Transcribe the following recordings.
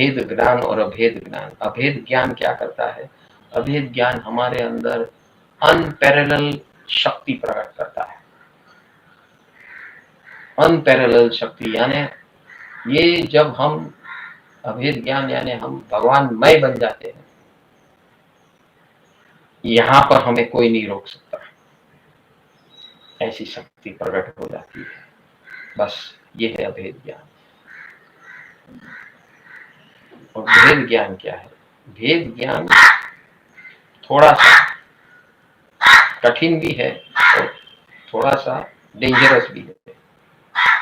भेद ज्ञान और अभेद ज्ञान। अभेद ज्ञान क्या करता है? अभेद ज्ञान हमारे अंदर अनपैरेलल शक्ति प्रकट करता है। अनपैरेलल शक्ति यानी ये जब हम अभेद ज्ञान यानी हम भगवानमय बन जाते हैं, यहां पर हमें कोई नहीं रोक सकता, ऐसी शक्ति प्रकट हो जाती है। बस ये है अभेद ज्ञान। और भेद ज्ञान क्या है? भेद ज्ञान थोड़ा सा कठिन भी है और थोड़ा सा डेंजरस भी है,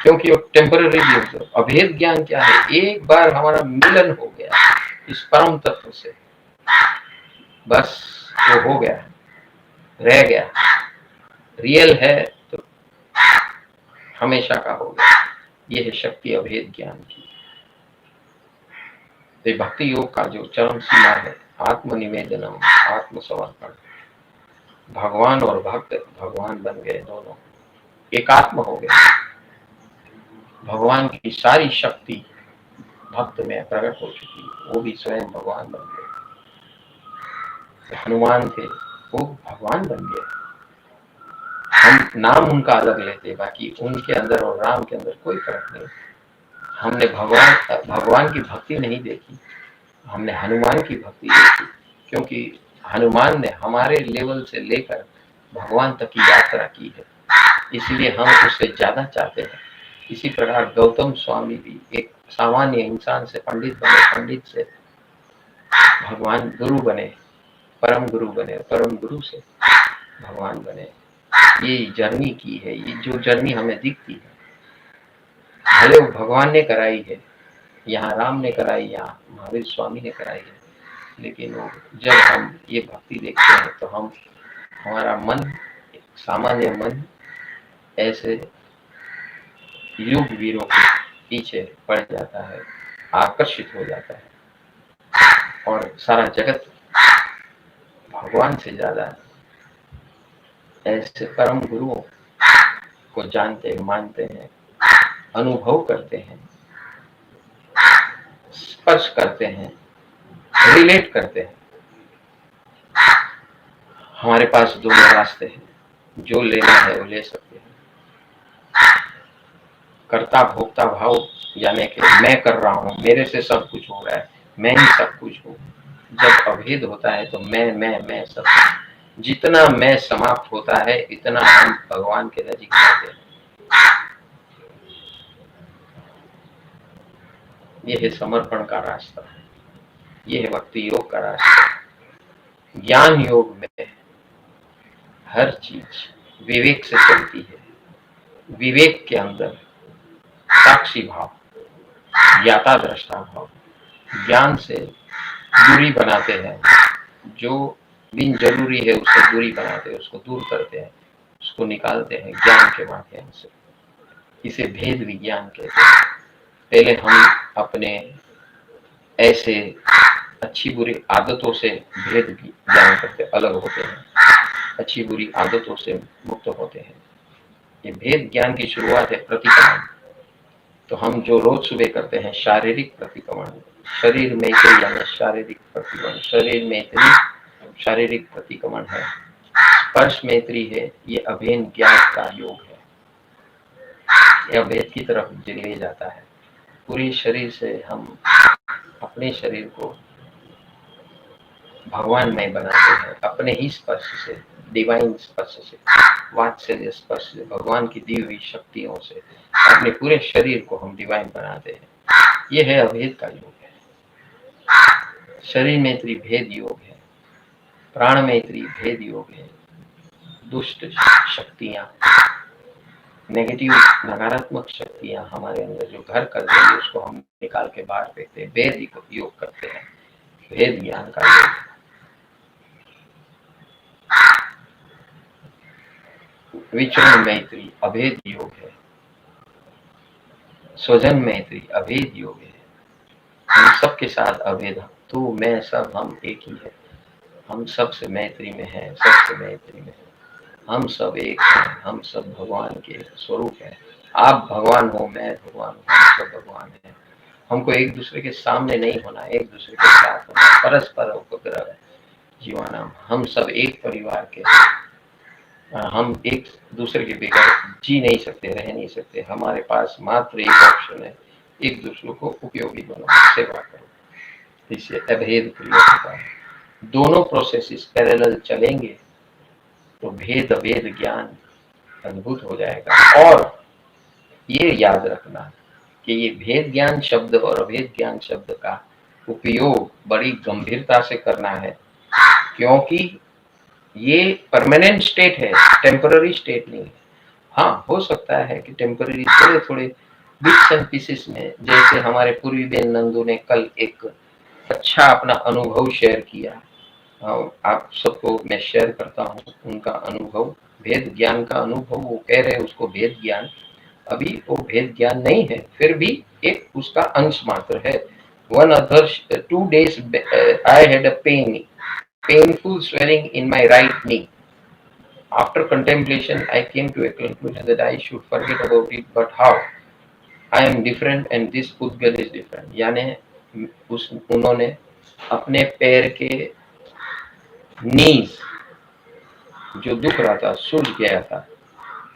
क्योंकि वो टेम्पररी भी होता है। अभेद ज्ञान क्या है? एक बार हमारा मिलन हो गया इस परम तत्व से, बस वो हो गया, रह गया, रियल है तो हमेशा का हो गया। ये है शक्ति अभेद ज्ञान की। तो भक्ति योग का जो चरम सीमा है, आत्मनिवेदनम, आत्मसमर्पण। भगवान और भक्त भगवान बन गए, दोनों एकात्म हो गए। भगवान की सारी शक्ति भक्त में प्रकट हो चुकी, वो भी स्वयं भगवान बन गए। हनुमान थे, वो भगवान बन गए। हम नाम उनका अलग लेते, बाकी उनके अंदर और राम के अंदर कोई फर्क नहीं। हमने भगवान की भक्ति नहीं देखी, हमने हनुमान की भक्ति देखी, क्योंकि हनुमान ने हमारे लेवल से लेकर भगवान तक की यात्रा की है, इसलिए हम उससे ज्यादा चाहते हैं। इसी प्रकार गौतम स्वामी भी एक सामान्य इंसान से पंडित बने, पंडित से भगवान गुरु बने, परम गुरु बने, परम गुरु से भगवान बने। ये जर्नी की है, ये जो जर्नी हमें दिखती है, भले वो भगवान ने कराई है, यहाँ राम ने कराई, यहाँ महावीर स्वामी ने कराई है, लेकिन वो जब हम ये भक्ति देखते हैं तो हमारा मन, सामान्य मन ऐसे युग वीरों के पीछे पड़ जाता है, आकर्षित हो जाता है, और सारा जगत भगवान से ज्यादा ऐसे परम गुरुओं को जानते हैं, मानते हैं, अनुभव करते हैं, स्पर्श करते हैं, रिलेट करते हैं। हमारे पास दोनों रास्ते हैं, जो लेना है वो ले सकते हैं। कर्ता भोक्ता भाव यानी कि मैं कर रहा हूँ, मेरे से सब कुछ हो रहा है, मैं ही सब कुछ हूँ। जब अभेद होता है तो मैं सब, जितना मैं समाप्त होता है इतना हम भगवान के नजीक जाते हैं। यह है समर्पण का रास्ता, यह है भक्ति योग का रास्ता। ज्ञान योग में हर चीज विवेक से चलती है। विवेक के अंदर साक्षी भाव, ज्ञाता दृष्टा भाव, ज्ञान से दूरी बनाते हैं, जो बिन जरूरी है उससे दूरी बनाते हैं, उसको दूर करते हैं, उसको निकालते हैं ज्ञान के माध्यम से। इसे भेद विज्ञान कहते हैं। पहले हम अपने ऐसे अच्छी बुरी आदतों से भेद ज्ञान करते, अलग होते हैं, अच्छी बुरी आदतों से मुक्त होते हैं। ये भेद ज्ञान की शुरुआत है प्रतिक्रमण। तो हम जो रोज सुबह करते हैं शारीरिक प्रतिक्रमण, शरीर में यानी शारीरिक प्रतिक्रमण, शरीर में शारीरिक प्रतिक्रमण है। स्पर्श मैत्री है, ये अभेद ज्ञान का योग है, यह भेद की तरफ ले जाता है। पूरे शरीर से हम अपने शरीर को भगवान में बनाते हैं, अपने ही स्पर्श से, डिवाइन स्पर्श से, वात्सल्य स्पर्श से, भगवान की दी हुई शक्तियों से अपने पूरे शरीर को हम डिवाइन बनाते हैं। यह है अभेद का योग है। शरीर मैत्री भेद योग है, प्राण मैत्री भेद योग है। दुष्ट शक्तियां, नेगेटिव नकारात्मक शक्तियां हमारे अंदर जो घर कर देंगे उसको हम निकाल के बाहर फेंकते हैं, भेद योग करते हैं। भेद ज्ञान का योग। विचरण मैत्री अभेद योग है। स्वजन मैत्री अभेद योग है। हम सबके साथ अभेद, तू मैं सब हम एक ही है। हम सबसे मैत्री में हैं, सबसे मैत्री में हैं। हम सब एक हैं, हम सब भगवान के स्वरूप हैं। आप भगवान हो, मैं भगवान हूँ, हम सब भगवान हैं। हमको एक दूसरे के सामने नहीं होना, एक दूसरे के साथ होना, परस्पर उपद्रव जीवानाम, हम सब एक परिवार के, हम एक दूसरे के बगैर जी नहीं सकते, रह नहीं सकते। हमारे पास मात्र एक ऑप्शन है, एक दूसरे को उपयोगी बनो, सेवा करो। इसे अभेद क्रिया होता है। दोनों प्रोसेसेस पैरेलल चलेंगे तो भेद अभेद ज्ञान अद्भुत हो जाएगा। और ये याद रखना कि ये भेद ज्ञान शब्द और अभेद ज्ञान शब्द का उपयोग बड़ी गंभीरता से करना है, क्योंकि ये परमानेंट स्टेट है, टेम्पररी स्टेट नहीं है। हाँ, हो सकता है कि टेम्पररी थोड़े थोड़े बिट्स एंड पीसेस में, जैसे हमारे पूर्वी बेन नंदू ने कल एक अच्छा अपना अनुभव शेयर किया, आप सबको मैं शेयर करता हूँ उनका अनुभव, भेद ज्ञान का अनुभव। वो कह रहे हैं उसको भेद ज्ञान, अभी वो भेद ज्ञान नहीं है, फिर भी एक उसका अंश मात्र है। One other 2 days I had a painful swelling in my right knee. After contemplation, I came to a conclusion that I should forget about it, but how? I am different and this Udgal is different. यानी उन्होंने अपने पैर के नीज जो दुख रहा था, सूज गया था,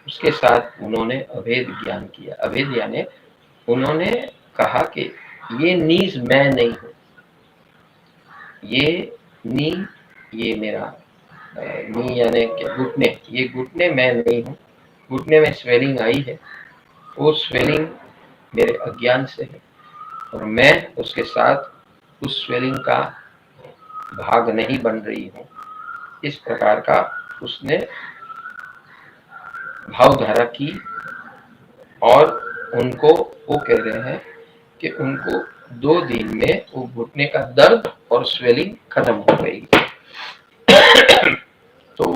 उसके साथ उन्होंने अभेद ज्ञान किया। अभेद यानी उन्होंने कहा कि ये नीज मैं नहीं हूँ, ये नी, ये मेरा नी यानी घुटने, ये घुटने मैं नहीं हूँ, घुटने में स्वेलिंग आई है, वो स्वेलिंग मेरे अज्ञान से है और मैं उसके साथ उस स्वेलिंग का भाग नहीं बन रही हूँ। इस प्रकार का उसने भावधारा की और उनको वो कह रहे हैं कि उनको 2 दिन में वो घुटने का दर्द और स्वेलिंग खत्म हो गई। तो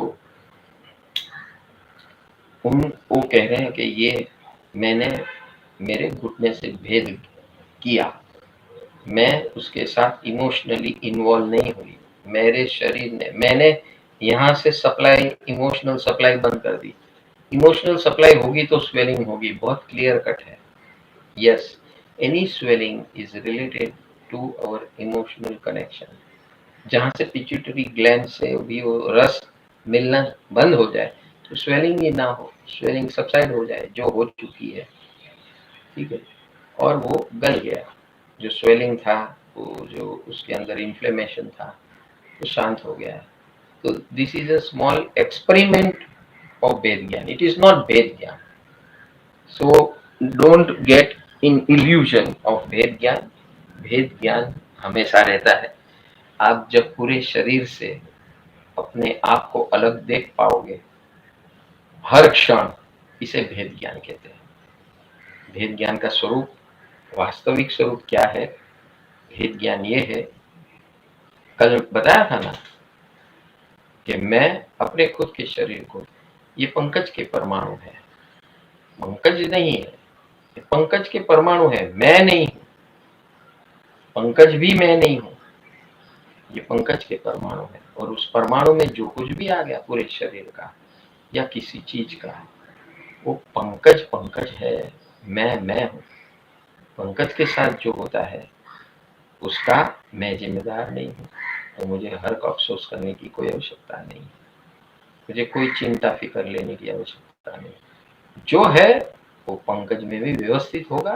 वो कह रहे हैं कि ये मैंने मेरे घुटने से भेद किया, मैं उसके साथ इमोशनली इन्वॉल्व नहीं हुई, मेरे शरीर ने, मैंने यहाँ से सप्लाई, इमोशनल सप्लाई बंद कर दी। इमोशनल सप्लाई होगी तो स्वेलिंग होगी, बहुत क्लियर कट है। Yes, any swelling is related to our emotional connection. जहाँ से पिट्यूटरी ग्लैंड से भी वो रस मिलना बंद हो जाए तो स्वेलिंग ही ना हो, स्वेलिंग सबसाइड हो जाए, जो हो चुकी है, ठीक है, और वो गल गया, जो स्वेलिंग था, वो जो उसके अंदर इन्फ्लेमेशन था, वो शांत हो गया है। तो this is a small experiment of भेद ज्ञान, इट इज नॉट भेद ज्ञान। So don't get in illusion of भेद ज्ञान। भेद ज्ञान हमेशा रहता है। आप जब पूरे शरीर से अपने आप को अलग देख पाओगे हर क्षण, इसे भेद ज्ञान कहते हैं। भेद ज्ञान का स्वरूप, वास्तविक स्वरूप क्या है? भेद ज्ञान ये है, कल बताया था ना कि मैं अपने खुद के शरीर को, ये पंकज के परमाणु है, पंकज नहीं है, ये पंकज के परमाणु है, मैं नहीं हूं, पंकज भी मैं नहीं हूं, ये पंकज के परमाणु है। और उस परमाणु में जो कुछ भी आ गया पूरे शरीर का या किसी चीज का, वो पंकज पंकज है, मैं हूं। पंकज के साथ जो होता है उसका मैं जिम्मेदार नहीं हूँ, तो मुझे हर को अफसोस करने की कोई आवश्यकता नहीं, मुझे कोई चिंता फिक्र लेने की आवश्यकता नहीं। जो है वो पंकज में भी व्यवस्थित होगा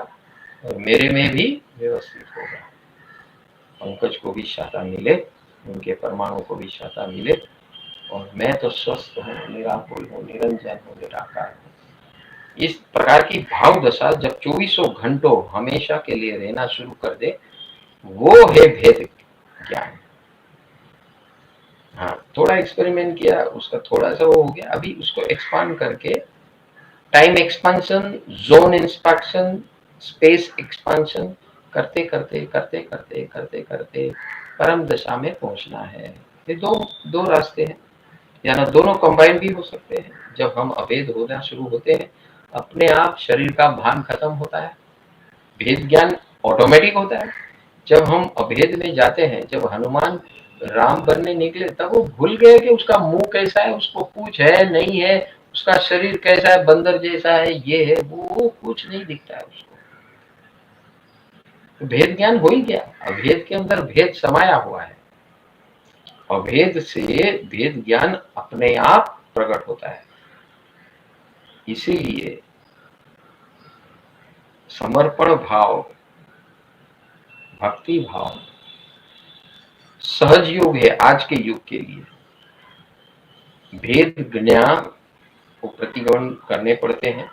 और मेरे में भी व्यवस्थित होगा। पंकज को भी शांता मिले, उनके परमाणु को भी शांता मिले, और मैं तो स्वस्थ हूँ, निराकुल हूँ, निरंजन हूँ, निराकार हूँ। इस प्रकार की भाव दशा जब 24 घंटों हमेशा के लिए रहना शुरू कर दे, वो है भेद ज्ञान। हाँ, थोड़ा एक्सपेरिमेंट किया, उसका थोड़ा सा वो हो गया, अभी उसको एक्सपांड करके time expansion, zone inspection, space expansion करते करते करते करते करते करते परम दशा में पहुंचना है। ये दो रास्ते हैं, या ना दोनों कंबाइन भी हो सकते हैं। जब हम अभेद होना शुरू होते हैं, अपने आप शरीर का भान खत्म होता है, भेद ज्ञान ऑटोमेटिक होता है। जब हम अभेद में जाते हैं, जब हनुमान राम बनने निकले, तब वो भूल गए कि उसका मुंह कैसा है, उसको पूंछ है नहीं है, उसका शरीर कैसा है, बंदर जैसा है, ये है वो कुछ नहीं दिखता है उसको। तो भेद ज्ञान हो ही गया। अभेद के अंदर भेद समाया हुआ है। अभेद से भेद ज्ञान अपने आप प्रकट होता है। इसीलिए समर्पण भाव, भक्ति भाव सहज योग है आज के युग के लिए। भेद ज्ञान को प्रतिगमन करने पड़ते हैं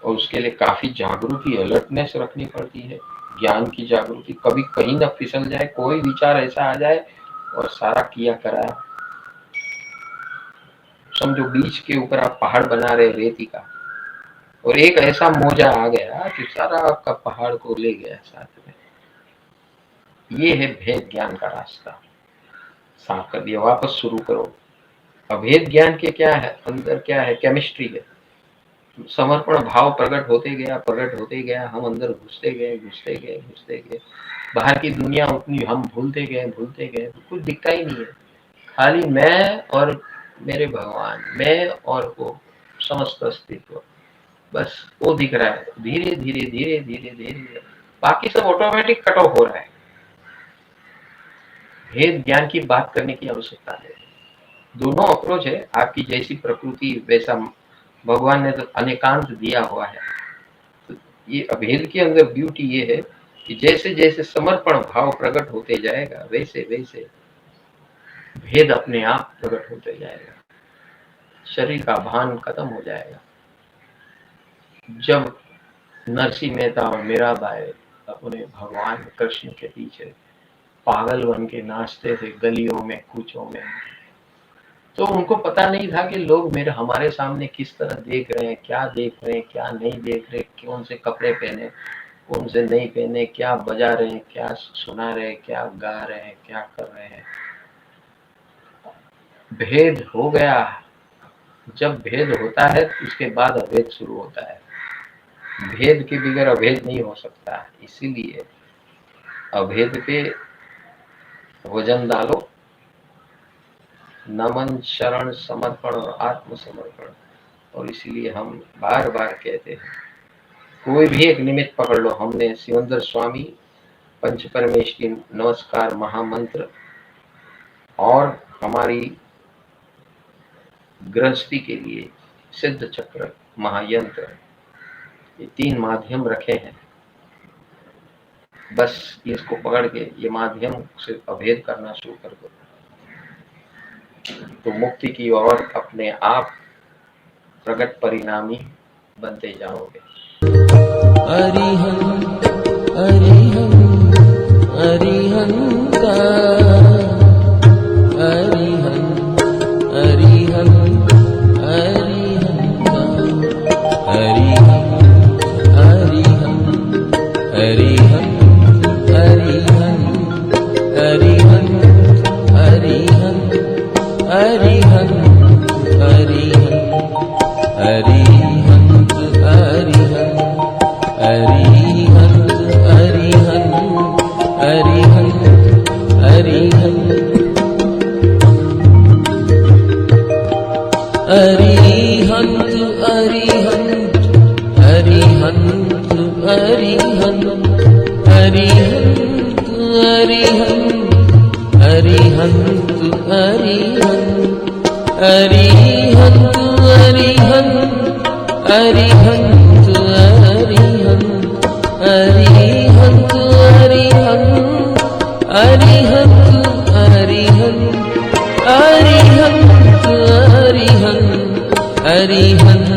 और उसके लिए काफी जागृति, अलर्टनेस रखनी पड़ती है। ज्ञान की जागृति, कभी कहीं न फिसल जाए, कोई विचार ऐसा आ जाए और सारा किया कराया, समझो बीच के ऊपर आप पहाड़ बना रहे रेती का, और एक ऐसा मोजा आ गया कि सारा आपका पहाड़ को ले गया साथ में। ये है भेद ज्ञान का रास्ता। साफ कर दिया, वापस शुरू करो। अभेद ज्ञान के क्या है, अंदर क्या है, केमिस्ट्री है। समर्पण भाव प्रकट होते गया, हम अंदर घुसते गए। बाहर की दुनिया उतनी हम भूलते गए, कुछ दिखता ही नहीं है। खाली मैं और मेरे भगवान, मैं और वो समस्त अस्तित्व, बस वो दिख रहा है। धीरे धीरे बाकी सब ऑटोमेटिक कट ऑफ हो रहा है। भेद ज्ञान की बात करने की आवश्यकता है। दोनों अप्रोच है। आपकी जैसी प्रकृति वैसा भगवान ने तो अनेकांत दिया हुआ है। तो ये अभेद के अंदर ब्यूटी ये है कि जैसे जैसे समर्पण भाव प्रकट होते जाएगा, वैसे वैसे भेद अपने आप प्रकट होते जाएगा। शरीर का भान खत्म हो जाएगा। जब नरसिंह मेहता और मीराबाई अपने भगवान कृष्ण के पीछे पागल बन के नाचते थे गलियों में, कूचों में, तो उनको पता नहीं था कि लोग हमारे सामने किस तरह देख रहे हैं, क्या देख रहे हैं, क्या नहीं देख रहे, कौन से कपड़े पहने, कौन से नहीं पहने, क्या बजा रहे हैं, क्या सुना रहे हैं, क्या गा रहे हैं, क्या कर रहे हैं। भेद हो गया। जब भेद होता है तो उसके बाद अभेद शुरू होता है। भेद के बगैर अभेद नहीं हो सकता। इसीलिए अभेद पे वजन डालो। नमन, शरण, समर्पण और आत्मसमर्पण। और इसीलिए हम बार बार कहते हैं, कोई भी एक निमित्त पकड़ लो। हमने शिवंदर स्वामी, पंच परमेश्वरी नमस्कार महामंत्र और हमारी गृहस्थी के लिए सिद्ध चक्र महायंत्र, ये 3 माध्यम रखे हैं। बस इसको पकड़ के ये माध्यम से अभेद करना शुरू कर दो, तो मुक्ति की ओर अपने आप प्रगट परिणामी बनते जाओगे। अरिहं अरिहं अरिहंता अरिहं अरिहं अरिहंता अरिहं अरिहं अरिहं अरिहं अरिहं अरिहं अरिहं अरिहं अरिहंत अरिहं अरिहंत अरिहं अरिहं अरिहं अरिहंत अरिहंत अरिहंत अरिहंत अरिहंत अरिहंत अरिहंत अरिहंत अरिहंत अरिहंत अरिहंत अरिहंत अरिहंत अरिहंत